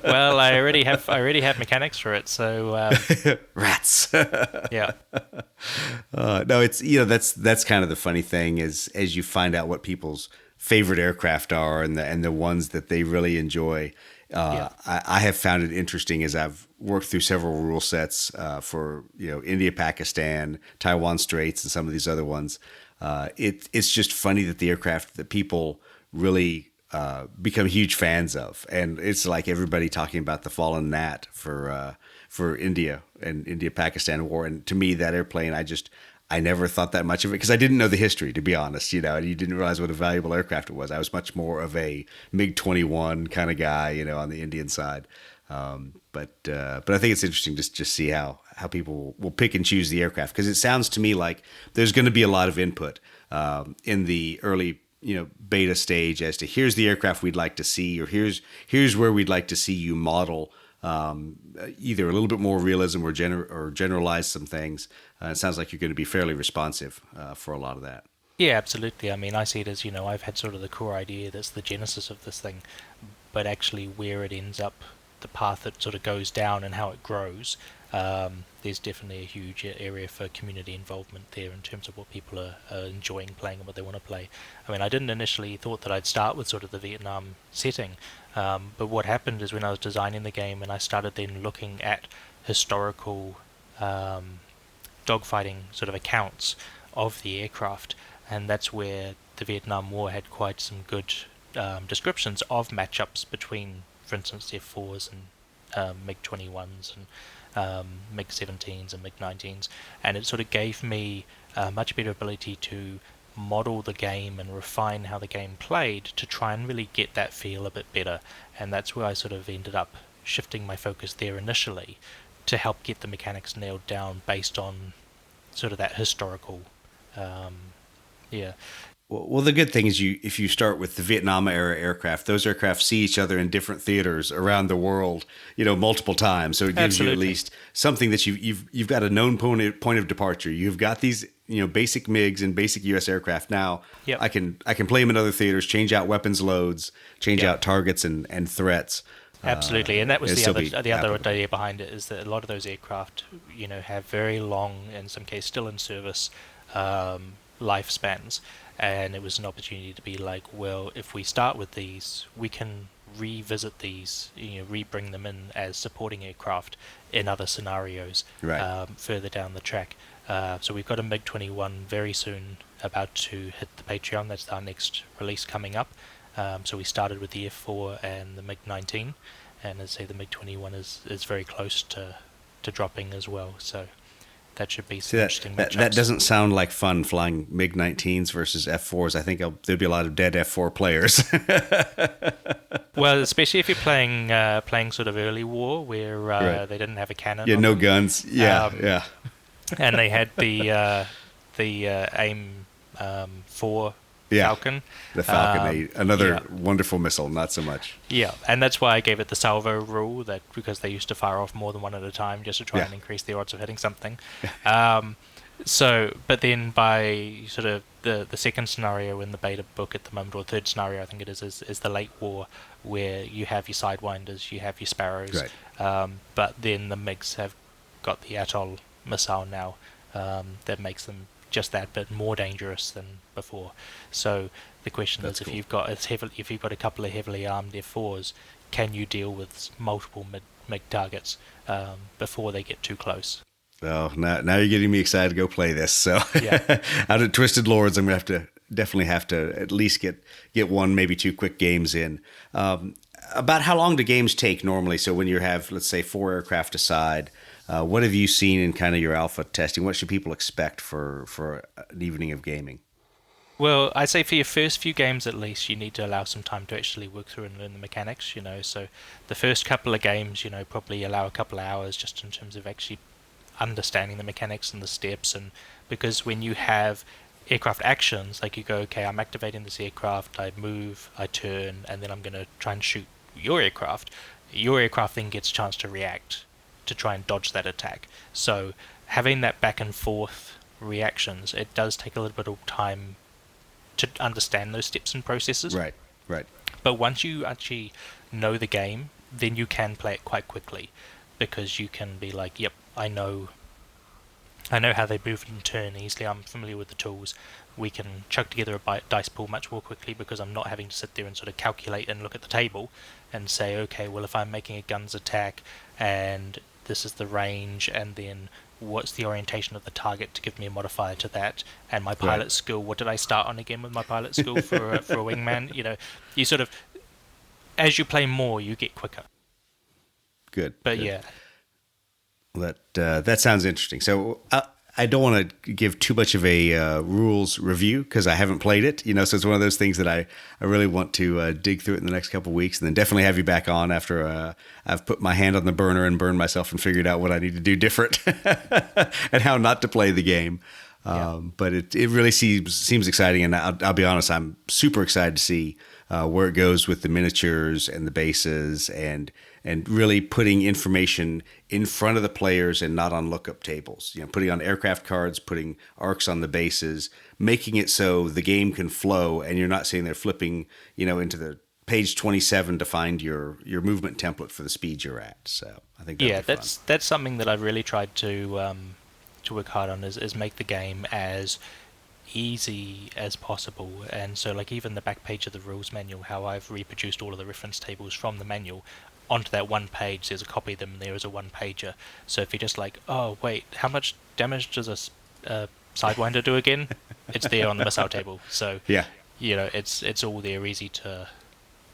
Well, I already have mechanics for it, so Rats. yeah. No, it's, you know, that's kind of the funny thing is as you find out what people's favorite aircraft are and the ones that they really enjoy. Yeah. I have found it interesting as I've worked through several rule sets for, you know, India, Pakistan, Taiwan Straits, and some of these other ones. It's just funny that the aircraft that people really become huge fans of, and it's like everybody talking about the Fallen Gnat for India and India-Pakistan war. And to me, that airplane, I never thought that much of it because I didn't know the history, to be honest. You know, and you didn't realize what a valuable aircraft it was. I was much more of a MiG-21 kind of guy, you know, on the Indian side. But I think it's interesting just see how people will pick and choose the aircraft, because it sounds to me like there's going to be a lot of input in the early, you know, beta stage as to here's the aircraft we'd like to see, or here's where we'd like to see you model either a little bit more realism or generalize some things. It sounds like you're going to be fairly responsive for a lot of that. Yeah, absolutely. I mean, I see it as, you know, I've had sort of the core idea that's the genesis of this thing, but actually where it ends up, the path that sort of goes down and how it grows, there's definitely a huge area for community involvement there in terms of what people are enjoying playing and what they want to play. I mean, I didn't initially thought that I'd start with sort of the Vietnam setting, but what happened is when I was designing the game and I started then looking at historical dogfighting sort of accounts of the aircraft, and that's where the Vietnam War had quite some good descriptions of matchups between, for instance, the F4s and MiG-21s and MiG-17s and MiG-19s, and it sort of gave me a much better ability to model the game and refine how the game played to try and really get that feel a bit better. And that's where I sort of ended up shifting my focus there initially to help get the mechanics nailed down based on sort of that historical yeah. Well, the good thing is if you start with the Vietnam era aircraft, those aircraft see each other in different theaters around the world, multiple times. So it gives you at least something that you've got a known point of departure. You've got these basic MiGs and basic U.S. aircraft. Now Yep. I can play them in other theaters, change out weapons loads, change out targets and threats. Absolutely, and that was the other applicable. idea behind it, is that a lot of those aircraft, have very long, in some cases still in service, lifespans, and it was an opportunity to be like, well, if we start with these, we can revisit these, re-bring them in as supporting aircraft in other scenarios, Right. further down the track. So we've got a MiG-21 very soon about to hit the Patreon. That's our next release coming up. So we started with the F4 and the MiG-19, and as I say, the MiG-21 is very close to dropping as well. So that should be some interesting matchups. That doesn't sound like fun, flying MiG-19s versus F4s. I think there'd be a lot of dead F4 players. Well, especially if you're playing sort of early war, where Right. they didn't have a cannon. Yeah, on no them. guns. Yeah. And they had the AIM 4 Yeah. Falcon. The Falcon, another yeah. wonderful missile, not so much. Yeah, and that's why I gave it the salvo rule, that because they used to fire off more than one at a time just to try Yeah. and increase the odds of hitting something. But then by sort of the second scenario in the beta book at the moment, or third scenario I think it is the late war, where you have your Sidewinders, you have your Sparrows, Right. but then the MiGs have got the Atoll missile now, that makes them just that bit more dangerous than before. So the question That's is, cool. if you've got a couple of heavily armed F4s, can you deal with multiple MiG targets before they get too close? Oh, now you're getting me excited to go play this. So Yeah. out of Twisted Lords, I'm gonna definitely have to at least get one, maybe two quick games in. About how long do games take normally? So when you have, let's say, 4 aircraft aside, what have you seen in kind of your alpha testing? What should people expect for an evening of gaming? Well, I'd say for your first few games at least, you need to allow some time to actually work through and learn the mechanics, So the first couple of games, probably allow a couple of hours just in terms of actually understanding the mechanics and the steps. And because when you have aircraft actions, like you go, okay, I'm activating this aircraft, I move, I turn, and then I'm going to try and shoot your aircraft then gets a chance to react to try and dodge that attack. So having that back and forth reactions, it does take a little bit of time to understand those steps and processes. Right. But once you actually know the game, then you can play it quite quickly, because you can be like, yep, I know how they move and turn easily. I'm familiar with the tools. We can chuck together a dice pool much more quickly, because I'm not having to sit there and sort of calculate and look at the table and say, okay, well, if I'm making a guns attack and this is the range, and then what's the orientation of the target to give me a modifier to that, and my pilot skill, what did I start on again with my pilot skill for a wingman? You sort of, as you play more, you get quicker. Good. But good. yeah. That sounds interesting. So I don't want to give too much of a rules review because I haven't played it. So it's one of those things that I really want to dig through it in the next couple of weeks, and then definitely have you back on after I've put my hand on the burner and burned myself and figured out what I need to do different and how not to play the game. But it really seems exciting, and I'll be honest, I'm super excited to see where it goes with the miniatures and the bases, and really putting information in front of the players and not on lookup tables. Putting on aircraft cards, putting arcs on the bases, making it so the game can flow, and you're not sitting there flipping, into the page 27 to find your movement template for the speed you're at. So I think that'll be fun. That's something that I've really tried to work hard on, is make the game as easy as possible. And so, like, even the back page of the rules manual, how I've reproduced all of the reference tables from the manual onto that one page. There's a copy of them, and there is a one pager. So if you're just like, oh wait, how much damage does a Sidewinder do again? It's there on the missile table, so Yeah. it's all there, easy to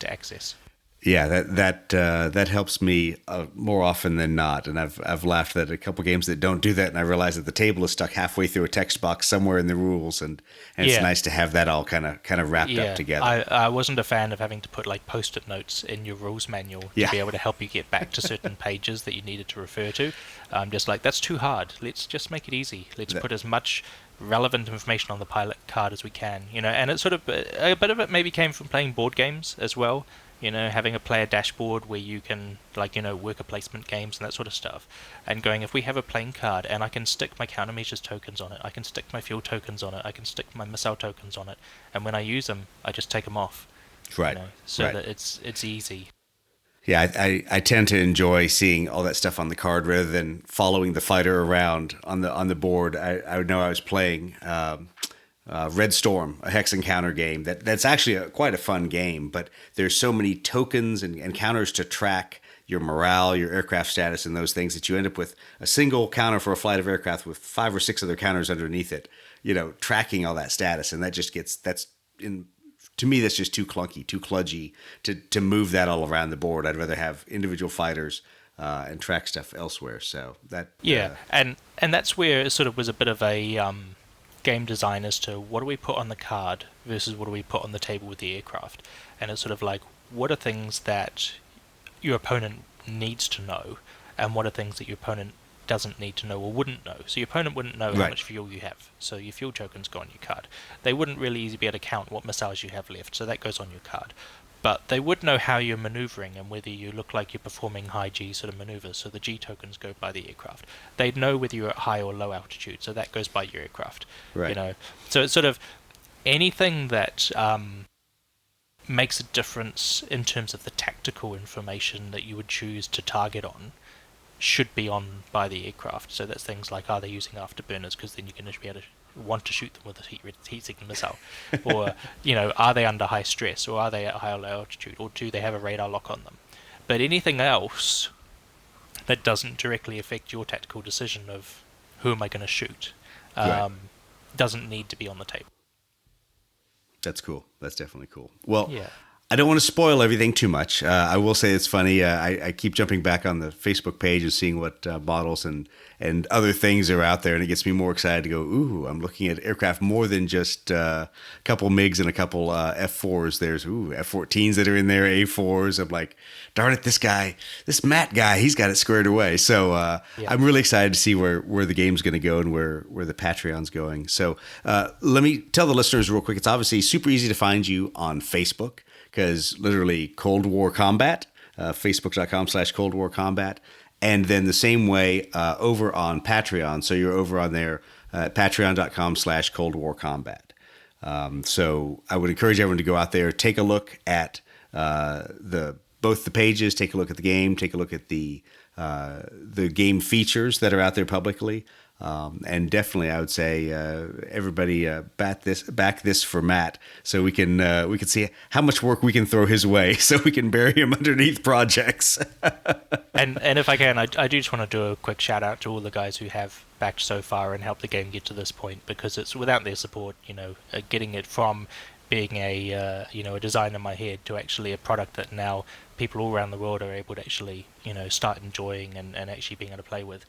access. Yeah, that helps me more often than not, and I've laughed at a couple games that don't do that, and I realize that the table is stuck halfway through a text box somewhere in the rules, and it's nice to have that all kind of wrapped up together. I wasn't a fan of having to put like post-it notes in your rules manual to be able to help you get back to certain pages that you needed to refer to. I'm just like, that's too hard. Let's just make it easy. Let's put as much relevant information on the pilot card as we can, and it sort of a bit of it maybe came from playing board games as well. Having a player dashboard where you can, worker placement games and that sort of stuff. And going, if we have a playing card and I can stick my countermeasures tokens on it, I can stick my fuel tokens on it, I can stick my missile tokens on it, and when I use them, I just take them off. Right. That it's easy. Yeah, I tend to enjoy seeing all that stuff on the card rather than following the fighter around on the board. I know I was playing Red Storm, a hex and counter game. That's actually quite a fun game, but there's so many tokens and counters to track your morale, your aircraft status, and those things that you end up with a single counter for a flight of aircraft with 5 or 6 other counters underneath it, tracking all that status. And that just to me, that's just too clunky, too kludgy to move that all around the board. I'd rather have individual fighters and track stuff elsewhere. So that and that's where it sort of was a bit of a game design as to what do we put on the card versus what do we put on the table with the aircraft. And it's sort of like, what are things that your opponent needs to know, and what are things that your opponent doesn't need to know or wouldn't know. So your opponent wouldn't know how much fuel you have, so your fuel tokens go on your card. They wouldn't really easily be able to count what missiles you have left, so that goes on your card. But they would know how you're maneuvering and whether you look like you're performing high G sort of maneuvers, so the G tokens go by the aircraft. They'd know whether you're at high or low altitude, so that goes by your aircraft. Right. So it's sort of anything that makes a difference in terms of the tactical information that you would choose to target on should be on by the aircraft. So that's things like, are they using afterburners, because then you're going to be able to want to shoot them with a heat-seeking missile, or are they under high stress, or are they at high or low altitude, or do they have a radar lock on them? But anything else that doesn't directly affect your tactical decision of who am I going to shoot doesn't need to be on the table. That's cool. That's definitely cool. Well, I don't want to spoil everything too much. I will say it's funny. I keep jumping back on the Facebook page and seeing what models and other things are out there, and it gets me more excited to go, ooh, I'm looking at aircraft more than just a couple MiGs and a couple F4s. There's F-14s that are in there, A4s. I'm like, darn it, this Matt guy, he's got it squared away. So I'm really excited to see where the game's going to go and where the Patreon's going. So let me tell the listeners real quick. It's obviously super easy to find you on Facebook, because literally Cold War Combat, facebook.com/Cold War Combat. And then the same way over on Patreon. So you're over on there, patreon.com/Cold War Combat. So I would encourage everyone to go out there, take a look at both the pages, take a look at the game, take a look at the game features that are out there publicly. And definitely, I would say everybody back this for Matt, so we can see how much work we can throw his way, so we can bury him underneath projects. and if I can, I do just want to do a quick shout out to all the guys who have backed so far and helped the game get to this point, because it's without their support, getting it from being a design in my head to actually a product that now people all around the world are able to actually start enjoying and actually being able to play with.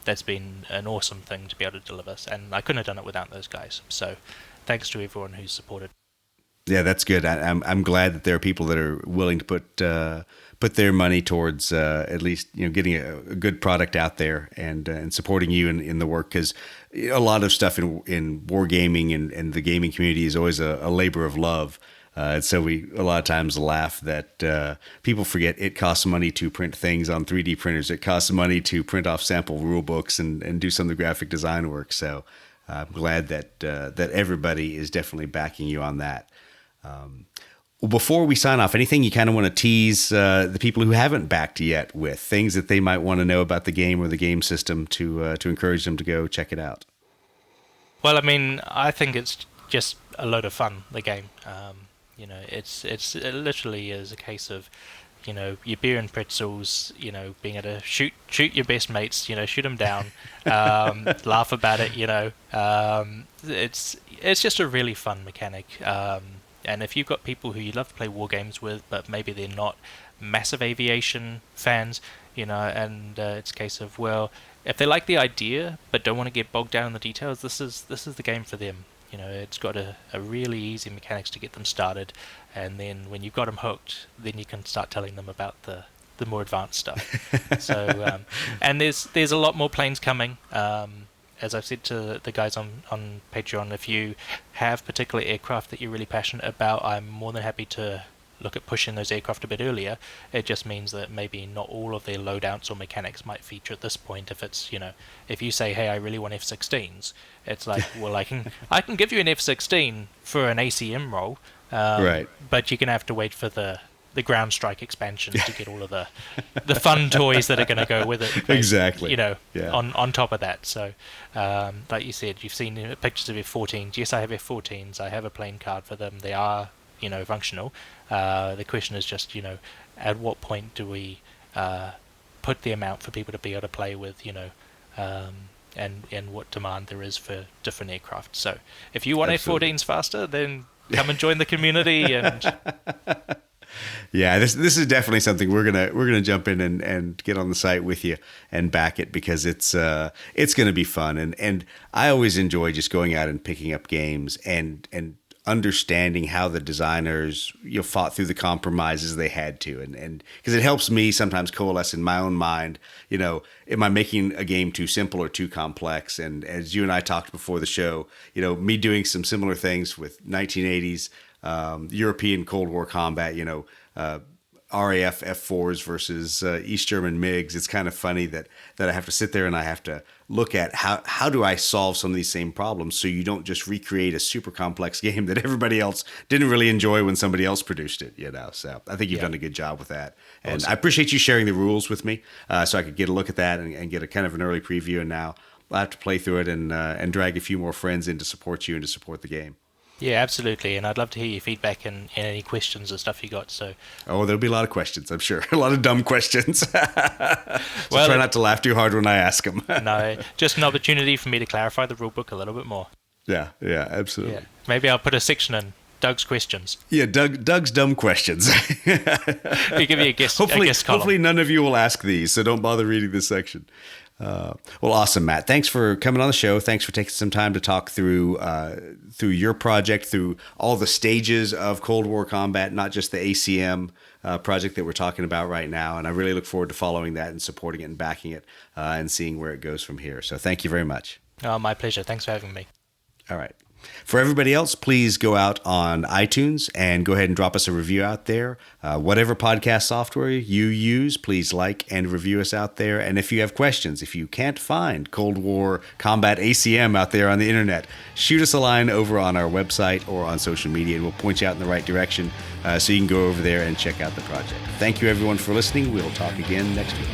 That's been an awesome thing to be able to deliver, and I couldn't have done it without those guys. So thanks to everyone who's supported. Yeah, that's good. I'm glad that there are people that are willing to put their money towards at least getting a good product out there and supporting you in the work, because a lot of stuff in wargaming and the gaming community is always a labor of love. So we a lot of times laugh that people forget it costs money to print things on 3D printers. It costs money to print off sample rule books and do some of the graphic design work. So I'm glad that everybody is definitely backing you on that. Well, before we sign off, anything you kind of want to tease the people who haven't backed yet with, things that they might want to know about the game or the game system to encourage them to go check it out? Well, I mean, I think it's just a load of fun, the game. It literally is a case of, your beer and pretzels, being able to shoot your best mates, shoot them down, laugh about it, it's just a really fun mechanic. And if you've got people who you love to play war games with, but maybe they're not massive aviation fans, and it's a case of, well, if they like the idea but don't want to get bogged down in the details, this is the game for them. It's got a really easy mechanics to get them started, and then when you've got them hooked, then you can start telling them about the more advanced stuff. So, and there's a lot more planes coming. As I've said to the guys on Patreon, if you have particular aircraft that you're really passionate about, I'm more than happy to look at pushing those aircraft a bit earlier. It just means that maybe not all of their loadouts or mechanics might feature at this point. If it's, if you say, hey, I really want F-16s, it's like, well, I can give you an F-16 for an ACM role, right? But you're gonna have to wait for the ground strike expansion to get all of the fun toys that are going to go with it. Exactly. On top of that. So, like you said, you've seen pictures of F-14s. Yes, I have F-14s. I have a plane card for them. They are, functional. The question is just, at what point do we put them out for people to be able to play with, and what demand there is for different aircraft. So, if you want F-14s faster, then come and join the community and. Yeah, this is definitely something we're gonna jump in and get on the site with you and back it, because it's gonna be fun, and I always enjoy just going out and picking up games and understanding how the designers fought through the compromises they had to, and because it helps me sometimes coalesce in my own mind, am I making a game too simple or too complex? And as you and I talked before the show, me doing some similar things with 1980s European Cold War combat, RAF F4s versus East German MiGs. It's kind of funny that I have to sit there and I have to look at how do I solve some of these same problems, so you don't just recreate a super complex game that everybody else didn't really enjoy when somebody else produced it. So I think you've done a good job with that, and awesome. I appreciate you sharing the rules with me, so I could get a look at that and get a kind of an early preview. And now I'll have to play through it and drag a few more friends in to support you and to support the game. Yeah, absolutely, and I'd love to hear your feedback and any questions or stuff you got. So, there'll be a lot of questions, I'm sure. A lot of dumb questions. So try not to laugh too hard when I ask them. No, just an opportunity for me to clarify the rulebook a little bit more. Yeah, absolutely. Yeah. Maybe I'll put a section in Doug's questions. Yeah, Doug's dumb questions. We give you a guest column. Hopefully none of you will ask these, so don't bother reading this section. Well, awesome, Matt. Thanks for coming on the show. Thanks for taking some time to talk through your project, through all the stages of Cold War combat, not just the ACM project that we're talking about right now. And I really look forward to following that and supporting it and backing it and seeing where it goes from here. So thank you very much. Oh, my pleasure. Thanks for having me. All right. For everybody else, please go out on iTunes and go ahead and drop us a review out there. Whatever podcast software you use, please like and review us out there. And if you have questions, if you can't find Cold War Combat ACM out there on the internet, shoot us a line over on our website or on social media, and we'll point you out in the right direction so you can go over there and check out the project. Thank you, everyone, for listening. We'll talk again next week.